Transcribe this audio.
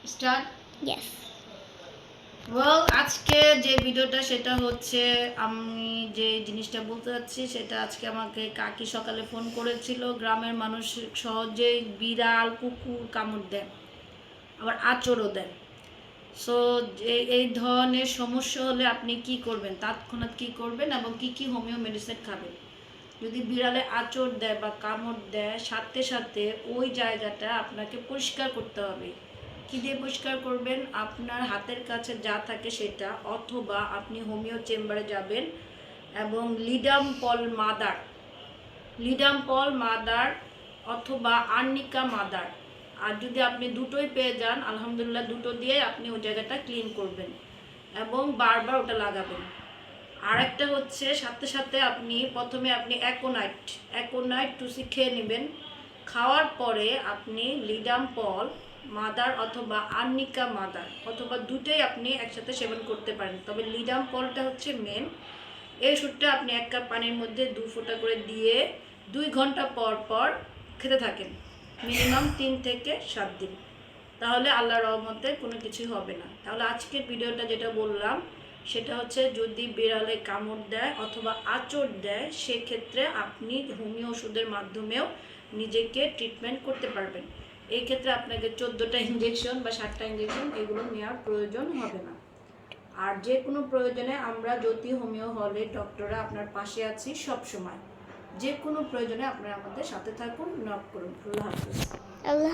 Start. Yes. Well, আজকে যে ভিডিওটা সেটা হচ্ছে আমি যে জিনিসটা বলতে চাচ্ছি সেটা আজকে আমাকে কাকি সকালে ফোন করেছিল। গ্রামের মানুষ সহজেই বিড়াল কুকুর কামড় দেয়, আবার আঁচড়ও দেয়। সো এই ধরনের সমস্যা হলে আপনি কি করবেন, তৎক্ষণাৎ কি করবেন এবং কি কি হোমিও মেডিসিন খাবেন? যদি বিড়ালে আঁচড় দেয় বা কামড় দেয়, সাথে সাথে ওই জায়গাটা আপনাকে পরিষ্কার করতে হবে। কী দিয়ে পরিষ্কার করবেন? আপনার হাতের কাছে যা থাকে সেটা, অথবা আপনি হোমিও চেম্বারে যাবেন এবং লিডাম্পল মাদার অথবা আর্নিকা মাদার, আর যদি আপনি দুটোই পেয়ে যান আলহামদুলিল্লাহ, দুটো দিয়ে আপনি ওই জায়গাটা ক্লিন করবেন এবং বারবার ওটা লাগাবেন। আরেকটা হচ্ছে সাথে সাথে প্রথমে আপনি অ্যাকোনাইট টুসি খেয়ে নেবেন। খাওয়ার পরে আপনি লিডাম্পল মাদার অথবা আর্নিকা মাদার অথবা দুটোই আপনি একসাথে সেবন করতে পারেন, তবে লিডাম্পলটা হচ্ছে মেন। এই ওষুধটা আপনি 1 কাপ পানির মধ্যে 2 ফোঁটা করে দিয়ে 2 ঘন্টা পর পর খেতে থাকেন, মিনিমাম 3 থেকে 7 দিন। তাহলে আল্লাহর রহমতে কোনো কিছুই হবে না। তাহলে আজকের ভিডিওটা যেটা বললাম সেটা হচ্ছে, যদি বিড়ালে কামড় দেয় অথবা আঁচড় দেয়, সেক্ষেত্রে আপনি হোমিও ওষুধের মাধ্যমেও নিজেকে ট্রিটমেন্ট করতে পারবেন। এই ক্ষেত্রে আপনাকে 14টা ইঞ্জেকশন বা 7টা ইঞ্জেকশন এগুলো নেওয়ার প্রয়োজন হবে না। আর যে কোনো প্রয়োজনে আমরা জ্যোতি হোমিও হলে ডক্টররা আপনার পাশে আছি সব সময়। যে কোনো প্রয়োজনে আপনারা আমাদের সাথে থাকুন, নক করুন। আল্লাহ হাফেজ। Allah